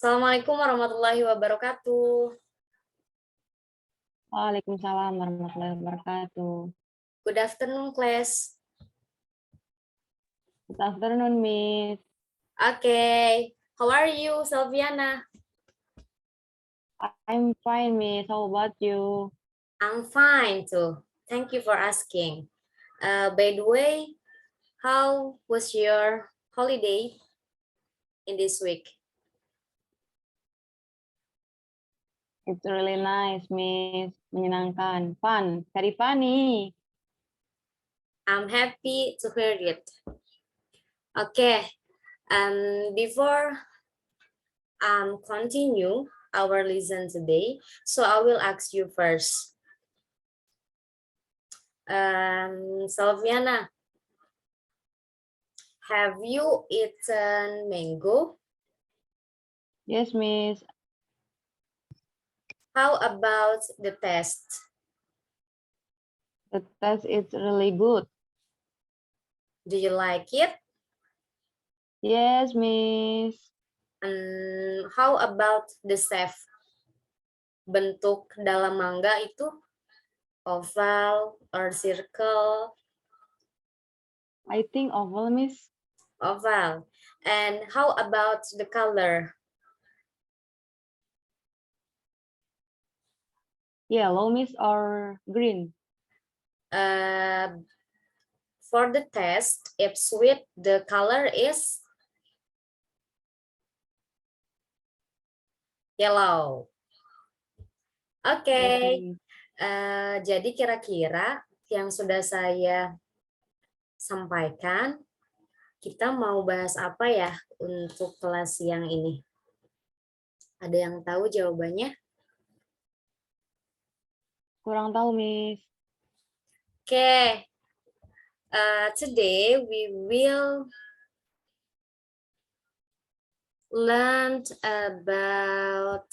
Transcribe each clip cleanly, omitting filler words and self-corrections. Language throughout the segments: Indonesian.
Assalamualaikum warahmatullahi wabarakatuh. Waalaikumsalam warahmatullahi wabarakatuh. Good afternoon, class. Good afternoon, Miss. Okay, how are you, Selviana? I'm fine, Miss. How about you? I'm fine too. Thank you for asking. By the way, how was your holiday in this week? It's really nice, Miss. Menyenangkan. Fun. Very funny. I'm happy to hear it. Okay, before continue our lesson today, so I will ask you first. Selviana, have you eaten mango? Yes, Miss. How about the test? The test is really good. Do you like it? Yes, Miss. How about the shape? Bentuk dalam mangga itu oval or circle? I think oval, Miss. Oval. And how about the color? Yellow, Miss, or green? For the test, if sweet, the color is yellow. Oke. Okay. Jadi kira-kira yang sudah saya sampaikan, kita mau bahas apa ya untuk kelas siang ini? Ada yang tahu jawabannya? Kurang tahu, Miss. Okay. Today we will learn about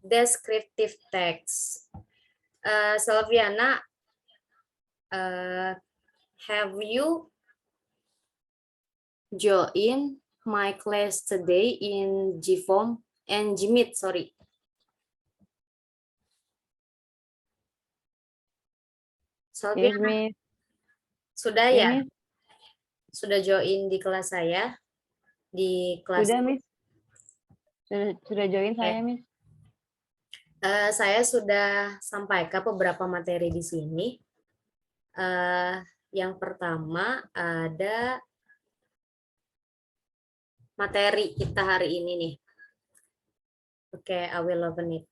descriptive text. Selviana, have you joined my class today in GFOM and GMeet? Sorry. Yes, Selviana, Miss. sudah Ya, ya? Miss. Sudah join di kelas saya? Di kelas Sudah, Miss. Sudah join okay. saya, Miss. Saya sudah sampaikan beberapa materi di sini. Yang pertama ada materi kita hari ini nih. Oke, I will open it.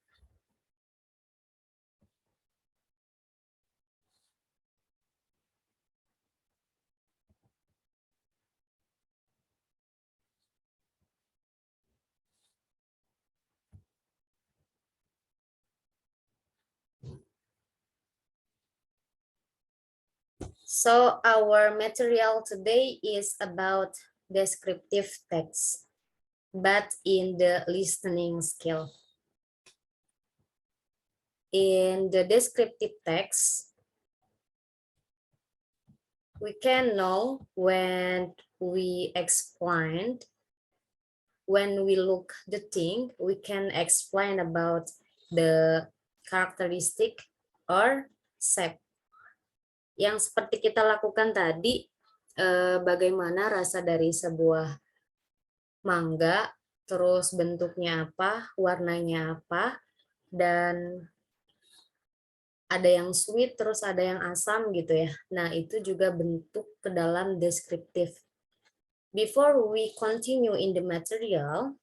So our material today is about descriptive text, but in the listening skill. In the descriptive text, we can know when we explain, when we look the thing, we can explain about the characteristic or shape. Yang seperti kita lakukan tadi, bagaimana rasa dari sebuah mangga, terus bentuknya apa, warnanya apa, dan ada yang sweet, terus ada yang asam gitu ya. Nah, itu juga bentuk ke dalam deskriptif. Before we continue in the material,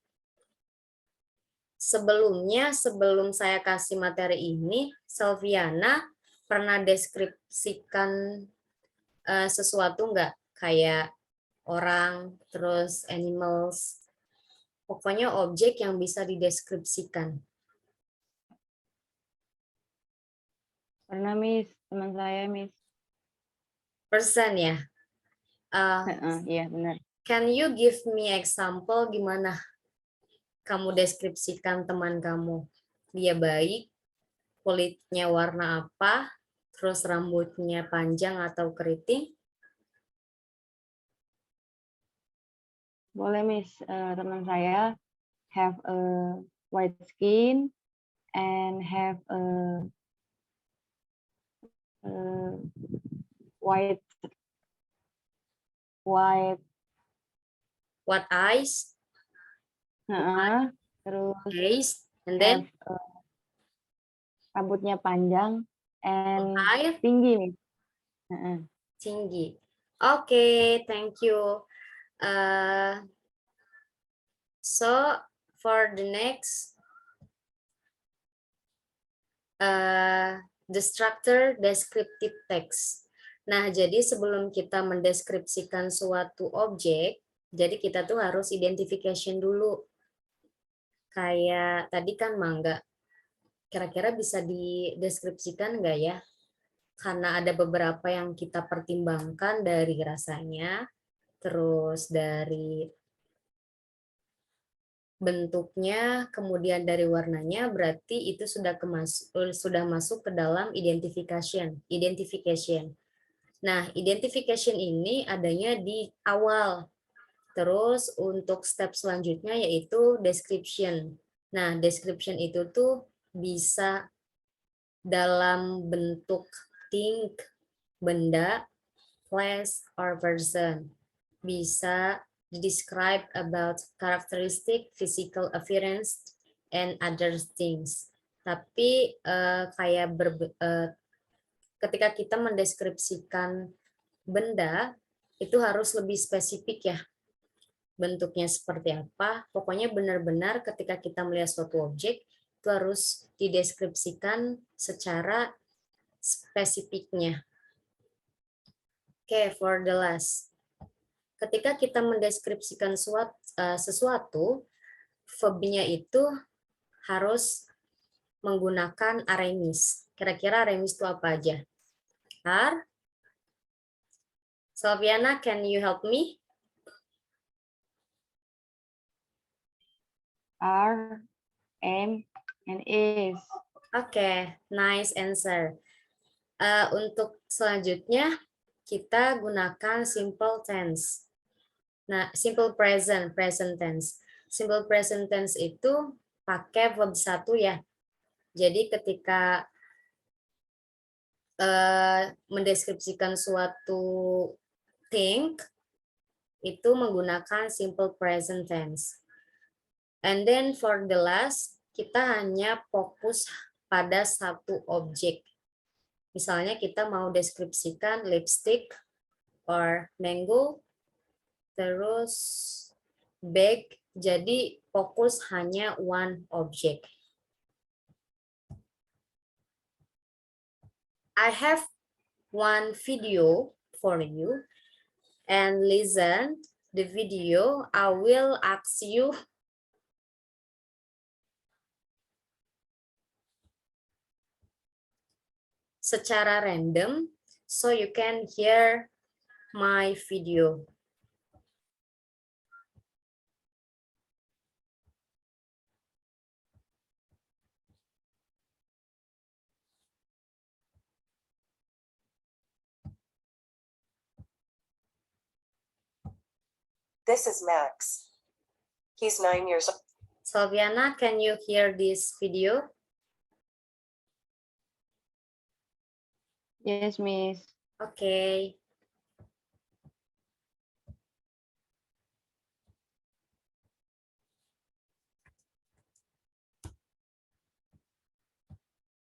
sebelum saya kasih materi ini, Selviana pernah deskripsikan sesuatu nggak? Kayak orang, terus animals, pokoknya objek yang bisa dideskripsikan. Pernah, Miss. Teman saya, Miss. Person ya? Iya, benar. Can you give me example gimana kamu deskripsikan teman kamu? Dia baik, kulitnya warna apa, terus rambutnya panjang atau keriting? Boleh, Miss. Teman saya have a white skin and have a white What eyes, terus face, and have then rambutnya panjang and high, tinggi, Miss. tinggi. Okay, thank you. So for the next, the structure descriptive text. Nah, jadi sebelum kita mendeskripsikan suatu objek, jadi kita tuh harus identification dulu. Kayak tadi kan mangga, kira-kira bisa dideskripsikan nggak ya? Karena ada beberapa yang kita pertimbangkan dari rasanya, terus dari bentuknya, kemudian dari warnanya, berarti itu sudah masuk ke dalam identification. Nah, identification ini adanya di awal. Terus untuk step selanjutnya yaitu description. Nah, description itu tuh bisa dalam bentuk thing, benda, place, or person. Bisa describe about characteristic, physical appearance, and other things. Tapi ketika kita mendeskripsikan benda, itu harus lebih spesifik ya. Bentuknya seperti apa, pokoknya benar-benar ketika kita melihat suatu objek, itu harus dideskripsikan secara spesifiknya. Oke, for the last. Ketika kita mendeskripsikan sesuatu, verb-nya itu harus menggunakan aremis. Kira-kira aremis itu apa aja? Sylviana, can you help me? Are, am, and is. Oke, nice answer. Untuk selanjutnya, kita gunakan simple tense. Nah, simple present tense. Simple present tense itu pakai verb 1 ya. Jadi ketika mendeskripsikan suatu thing, itu menggunakan simple present tense. And then for the last, kita hanya fokus pada satu objek. Misalnya kita mau deskripsikan lipstick or mango, terus bag, jadi fokus hanya one object. I have one video for you, and listen the video. I will ask you secara random, so you can hear my video. This is Max. He's 9 years old. Sylviana, can you hear this video? Yes, Miss. Okay.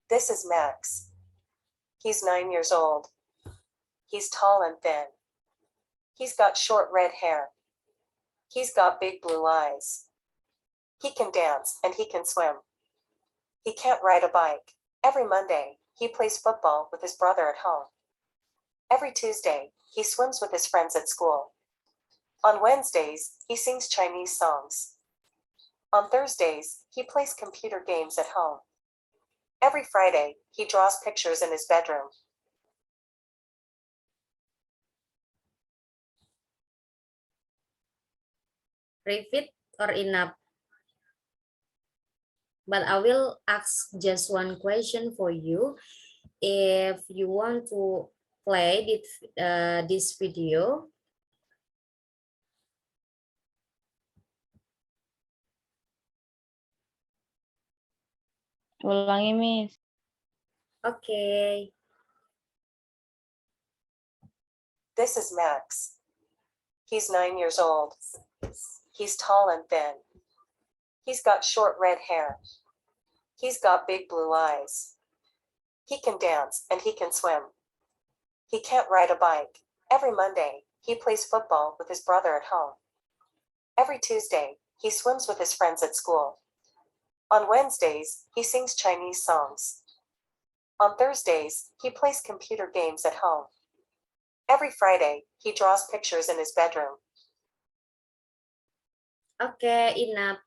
This is Max. He's 9 years old. He's tall and thin. He's got short red hair. He's got big blue eyes. He can dance and he can swim. He can't ride a bike. Every Monday, he plays football with his brother at home. Every Tuesday, he swims with his friends at school. On Wednesdays, he sings Chinese songs. On Thursdays, he plays computer games at home. Every Friday, he draws pictures in his bedroom. Repeat or enough? But I will ask just one question for you. If you want to play this video, Ulangi, Miss. Okay. This is Max. He's 9 years old. He's tall and thin. He's got short red hair. He's got big blue eyes. He can dance and he can swim. He can't ride a bike. Every Monday, he plays football with his brother at home. Every Tuesday, he swims with his friends at school. On Wednesdays, he sings Chinese songs. On Thursdays, he plays computer games at home. Every Friday, he draws pictures in his bedroom. Okay, enough.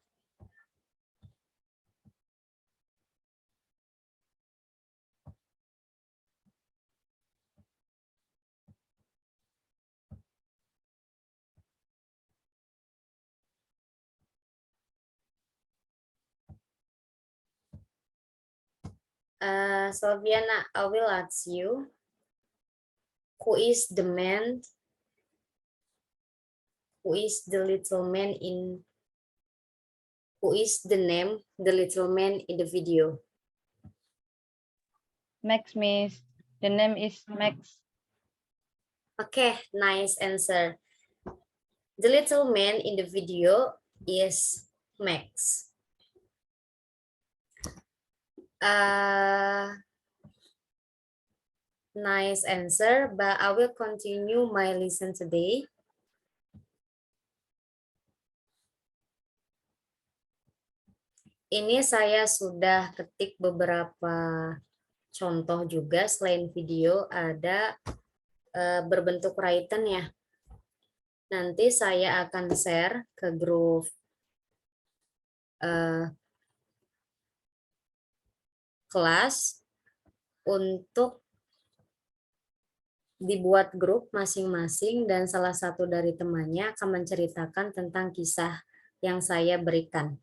Sylviana, I will ask you, who is the man? Who is the little man in? Who is the name the little man in the video? Max, Miss. The name is Max. Okay, nice answer. The little man in the video is Max. Nice answer, but I will continue my lesson today. Ini saya sudah ketik beberapa contoh juga, selain video ada berbentuk written ya. Nanti saya akan share ke grup kelas untuk dibuat grup masing-masing dan salah satu dari temannya akan menceritakan tentang kisah yang saya berikan.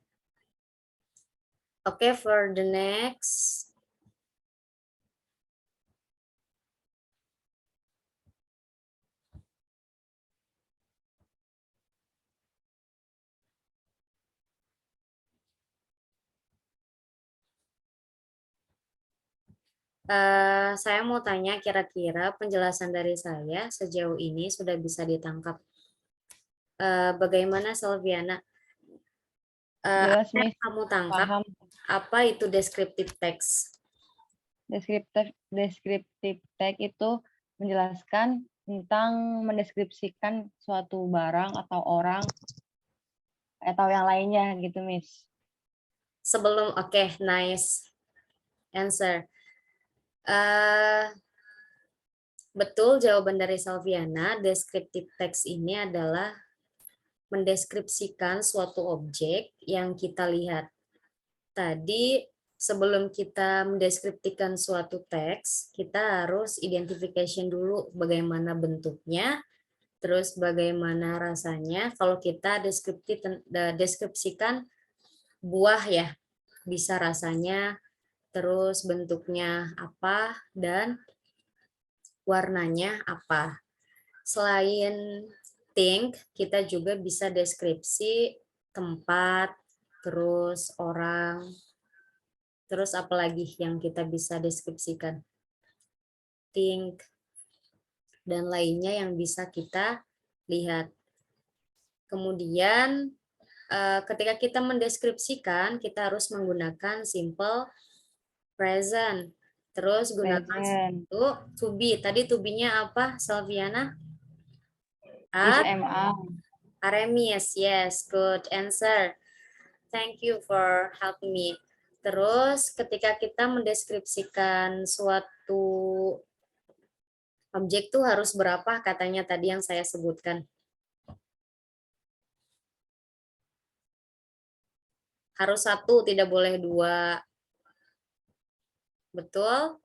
Okay, for the next. Saya mau tanya, kira-kira penjelasan dari saya sejauh ini sudah bisa ditangkap. Bagaimana, Sylviana? Jelas, Apa yang Miss. kamu tangkap? Paham. Apa itu descriptive text? Descriptive text itu menjelaskan tentang mendeskripsikan suatu barang atau orang atau yang lainnya gitu, Miss. Sebelum, oke, nice answer. Betul jawaban dari Sylviana, descriptive text ini adalah mendeskripsikan suatu objek yang kita lihat. Tadi sebelum kita mendeskripsikan suatu teks, kita harus identification dulu bagaimana bentuknya, terus bagaimana rasanya. Kalau kita deskripsikan buah ya, bisa rasanya, terus bentuknya apa, dan warnanya apa. Selain think, kita juga bisa deskripsi tempat, terus orang, terus apalagi yang kita bisa deskripsikan. Think, dan lainnya yang bisa kita lihat. Kemudian ketika kita mendeskripsikan, kita harus menggunakan simple present. Terus gunakan to be. Tadi to be-nya apa, Sylviana? Is MA. Aramis, yes, good answer. Thank you for helping me. Terus ketika kita mendeskripsikan suatu objek tuh harus berapa katanya tadi yang saya sebutkan? Harus satu, tidak boleh dua. Betul?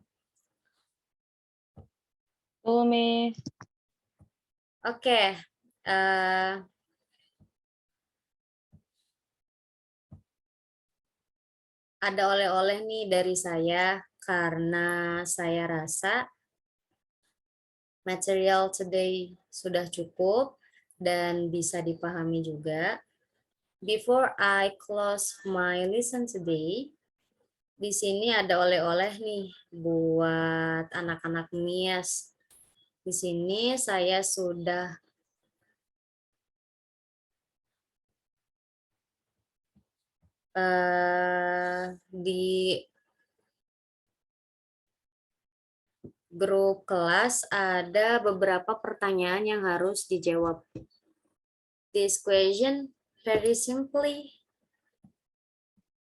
Betul, Miss. Oke. Ada oleh-oleh nih dari saya karena saya rasa material today sudah cukup dan bisa dipahami juga. Before I close my lesson today, Di sini ada oleh-oleh nih buat anak-anak MIAS. Di sini saya sudah di grup kelas ada beberapa pertanyaan yang harus dijawab. This question very simply.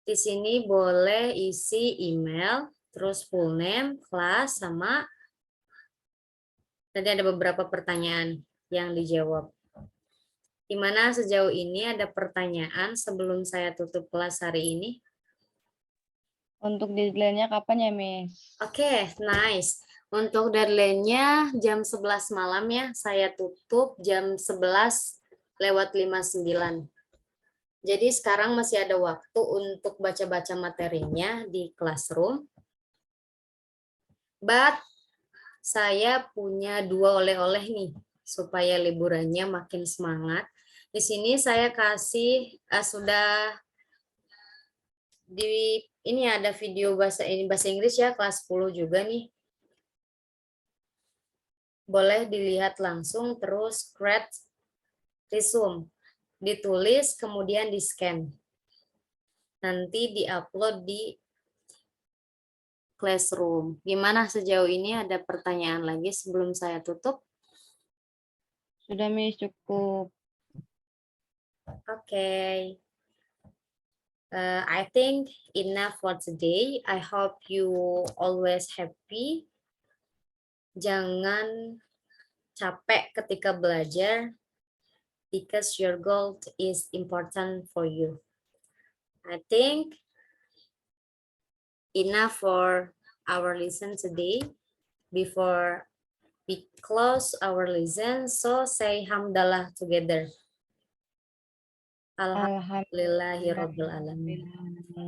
Di sini boleh isi email, terus full name, kelas, sama nanti ada beberapa pertanyaan yang dijawab. Gimana sejauh ini ada pertanyaan sebelum saya tutup kelas hari ini? Untuk deadline-nya kapan ya, Miss? Oke, nice. Untuk deadline-nya jam 11 malam ya, saya tutup jam 11 lewat 59. Jadi sekarang masih ada waktu untuk baca-baca materinya di classroom. But saya punya 2 oleh-oleh nih, supaya liburannya makin semangat. Di sini saya kasih sudah di ini ada video bahasa Inggris ya, kelas 10 juga nih. Boleh dilihat langsung, terus create resume. Ditulis, kemudian di-scan. Nanti di-upload di Classroom. Gimana sejauh ini, ada pertanyaan lagi sebelum saya tutup? Sudah, Miss, cukup. Okay. I think enough for today. I hope you always happy. Jangan capek ketika belajar, because your goal is important for you. I think enough for our lesson today. Before we close our lesson, so say hamdalah together. Alhamdulillahirabbil alamin.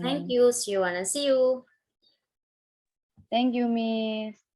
Thank you. See you. Wanna see you. Thank you, Miss.